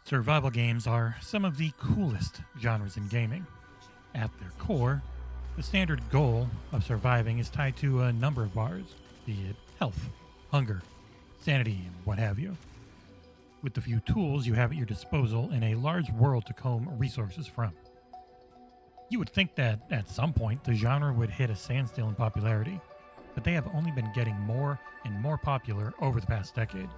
Survival games are some of the coolest genres in gaming. At their core, the standard goal of surviving is tied to a number of bars, be it health, hunger, sanity, and what have you. With the few tools you have at your disposal and a large world to comb resources from. You would think that at some point the genre would hit a standstill in popularity, but they have only been getting more and more popular over the past decade.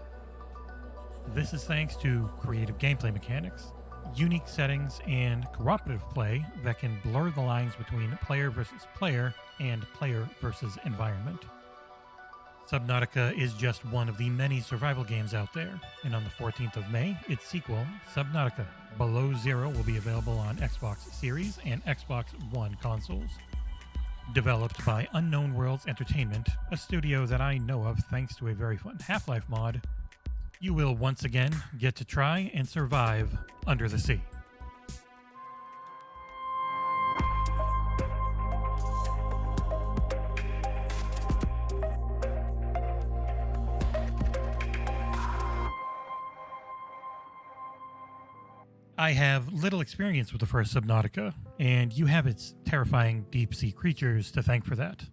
This is thanks to creative gameplay mechanics, unique settings, and cooperative play that can blur the lines between player versus player and player versus environment. Subnautica is just one of the many survival games out there, and on the 14th of May, its sequel, Subnautica Below Zero, will be available on Xbox Series and Xbox One consoles. Developed by Unknown Worlds Entertainment, a studio that I know of thanks to a very fun Half-Life mod, you will once again get to try and survive under the sea. I have little experience with the first Subnautica, and you have its terrifying deep-sea creatures to thank for that.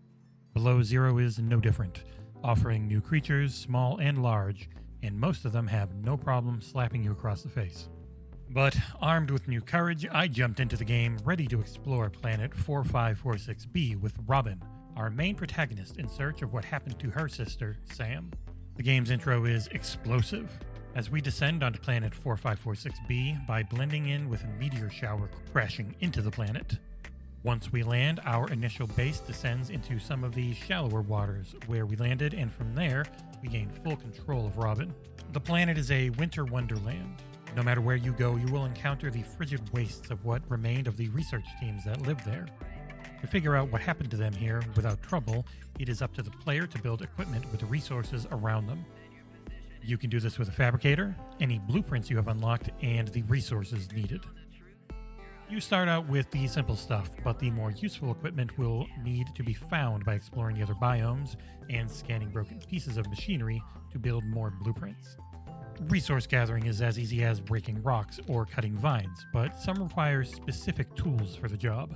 Below Zero is no different, offering new creatures, small and large, and most of them have no problem slapping you across the face. But armed with new courage, I jumped into the game ready to explore planet 4546b with Robin, our main protagonist, in search of what happened to her sister, Sam. The game's intro is explosive, as we descend onto planet 4546b by blending in with a meteor shower crashing into the planet. Once we land, our initial base descends into some of the shallower waters where we landed, and from there, we gain full control of Robin. The planet is a winter wonderland. No matter where you go, you will encounter the frigid wastes of what remained of the research teams that lived there. To figure out what happened to them here without trouble, it is up to the player to build equipment with the resources around them. You can do this with a fabricator, any blueprints you have unlocked, and the resources needed. You start out with the simple stuff, but the more useful equipment will need to be found by exploring the other biomes and scanning broken pieces of machinery to build more blueprints. Resource gathering is as easy as breaking rocks or cutting vines, but some require specific tools for the job.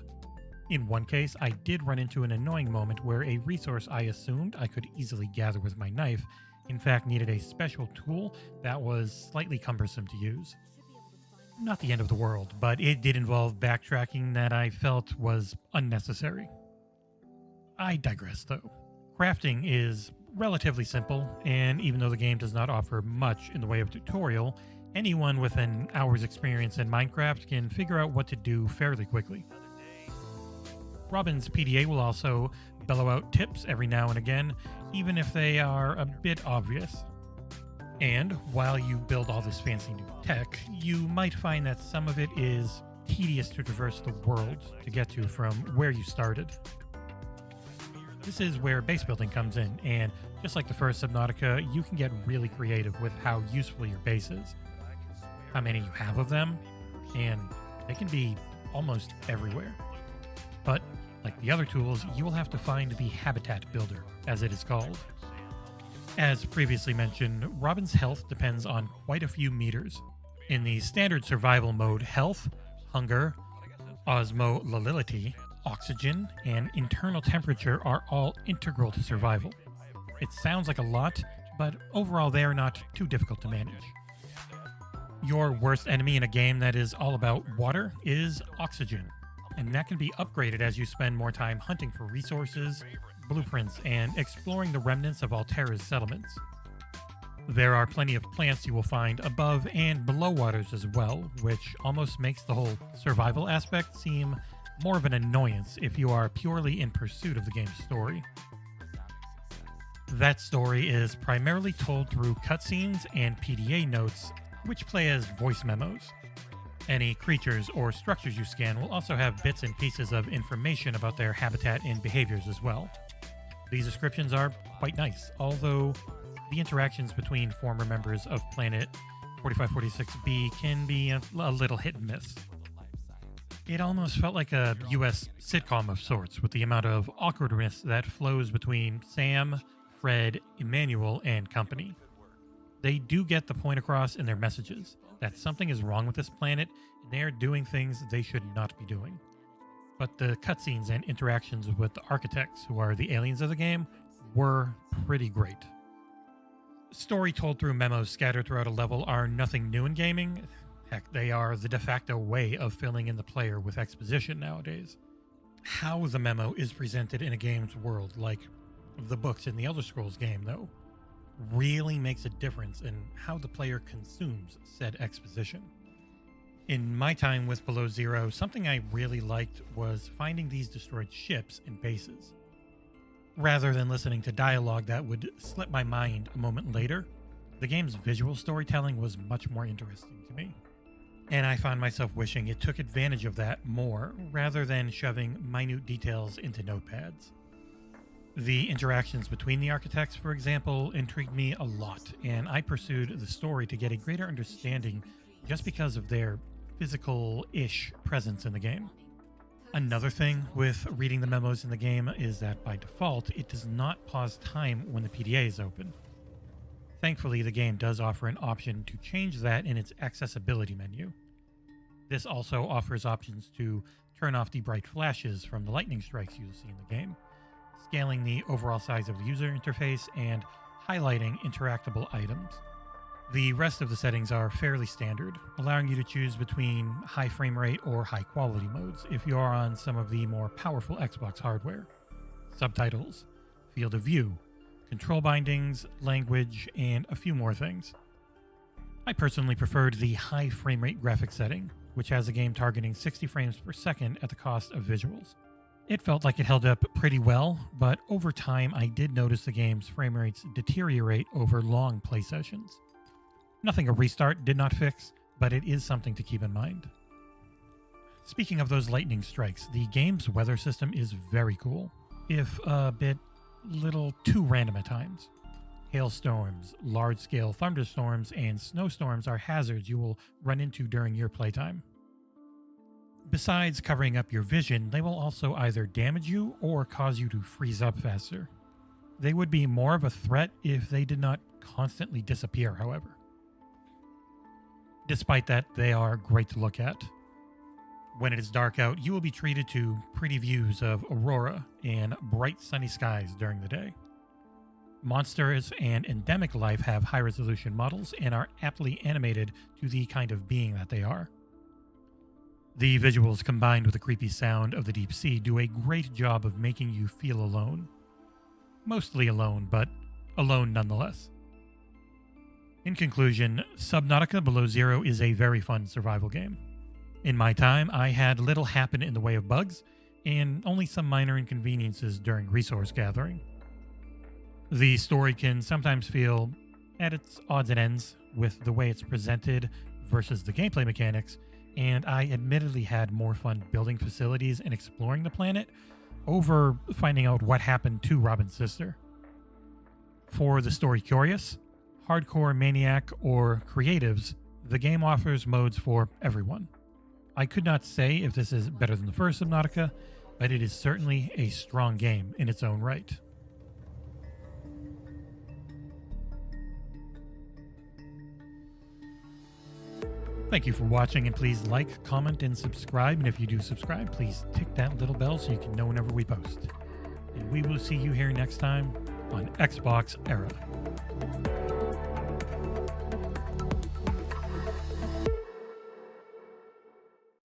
In one case, I did run into an annoying moment where a resource I assumed I could easily gather with my knife in fact needed a special tool that was slightly cumbersome to use. Not the end of the world, but it did involve backtracking that I felt was unnecessary. I digress though. Crafting is relatively simple, and even though the game does not offer much in the way of tutorial, anyone with an hour's experience in Minecraft can figure out what to do fairly quickly. Robin's PDA will also bellow out tips every now and again, even if they are a bit obvious. And while you build all this fancy new tech, you might find that some of it is tedious to traverse the world to get to from where you started. This is where base building comes in, and just like the first Subnautica, you can get really creative with how useful your base is, how many you have of them, and they can be almost everywhere. But like the other tools, you will have to find the habitat builder, as it is called. As previously mentioned, Robin's health depends on quite a few meters. In the standard survival mode, health, hunger, osmolality, oxygen, and internal temperature are all integral to survival. It sounds like a lot, but overall they are not too difficult to manage. Your worst enemy in a game that is all about water is oxygen, and that can be upgraded as you spend more time hunting for resources, blueprints, and exploring the remnants of Altera's settlements. There are plenty of plants you will find above and below waters as well, which almost makes the whole survival aspect seem more of an annoyance if you are purely in pursuit of the game's story. That story is primarily told through cutscenes and PDA notes, which play as voice memos. Any creatures or structures you scan will also have bits and pieces of information about their habitat and behaviors as well. These descriptions are quite nice, although the interactions between former members of Planet 4546b can be a little hit and miss. It almost felt like a US sitcom of sorts, with the amount of awkwardness that flows between Sam, Fred, Emmanuel, and company. They do get the point across in their messages that something is wrong with this planet and they are doing things they should not be doing. But the cutscenes and interactions with the architects, who are the aliens of the game, were pretty great. Story told through memos scattered throughout a level are nothing new in gaming. Heck, they are the de facto way of filling in the player with exposition nowadays. How the memo is presented in a game's world, like the books in the Elder Scrolls game, though, really makes a difference in how the player consumes said exposition. In my time with Below Zero, something I really liked was finding these destroyed ships and bases. Rather than listening to dialogue that would slip my mind a moment later, the game's visual storytelling was much more interesting to me. And I found myself wishing it took advantage of that more, rather than shoving minute details into notepads. The interactions between the architects, for example, intrigued me a lot, and I pursued the story to get a greater understanding just because of their physical-ish presence in the game. Another thing with reading the memos in the game is that by default, it does not pause time when the PDA is open. Thankfully, the game does offer an option to change that in its accessibility menu. This also offers options to turn off the bright flashes from the lightning strikes you'll see in the game, scaling the overall size of the user interface, and highlighting interactable items. The rest of the settings are fairly standard, allowing you to choose between high frame rate or high quality modes if you are on some of the more powerful Xbox hardware. Subtitles, field of view, control bindings, language, and a few more things. I personally preferred the high frame rate graphics setting, which has a game targeting 60 frames per second at the cost of visuals. It felt like it held up pretty well, but over time I did notice the game's frame rates deteriorate over long play sessions. Nothing a restart did not fix, but it is something to keep in mind. Speaking of those lightning strikes, the game's weather system is very cool, if a bit little too random at times. Hailstorms, large-scale thunderstorms, and snowstorms are hazards you will run into during your playtime. Besides covering up your vision, they will also either damage you or cause you to freeze up faster. They would be more of a threat if they did not constantly disappear, however. Despite that, they are great to look at. When it is dark out, you will be treated to pretty views of aurora and bright sunny skies during the day. Monsters and endemic life have high-resolution models and are aptly animated to the kind of being that they are. The visuals combined with the creepy sound of the deep sea do a great job of making you feel alone. Mostly alone, but alone nonetheless. In conclusion, Subnautica Below Zero is a very fun survival game. In my time, I had little happen in the way of bugs, and only some minor inconveniences during resource gathering. The story can sometimes feel at its odds and ends with the way it's presented versus the gameplay mechanics, and I admittedly had more fun building facilities and exploring the planet over finding out what happened to Robin's sister. For the story curious, hardcore maniac, or creatives, the game offers modes for everyone. I could not say if this is better than the first Subnautica, but it is certainly a strong game in its own right. Thank you for watching, and please like, comment, and subscribe. And if you do subscribe, please tick that little bell so you can know whenever we post. And we will see you here next time on Xbox Era.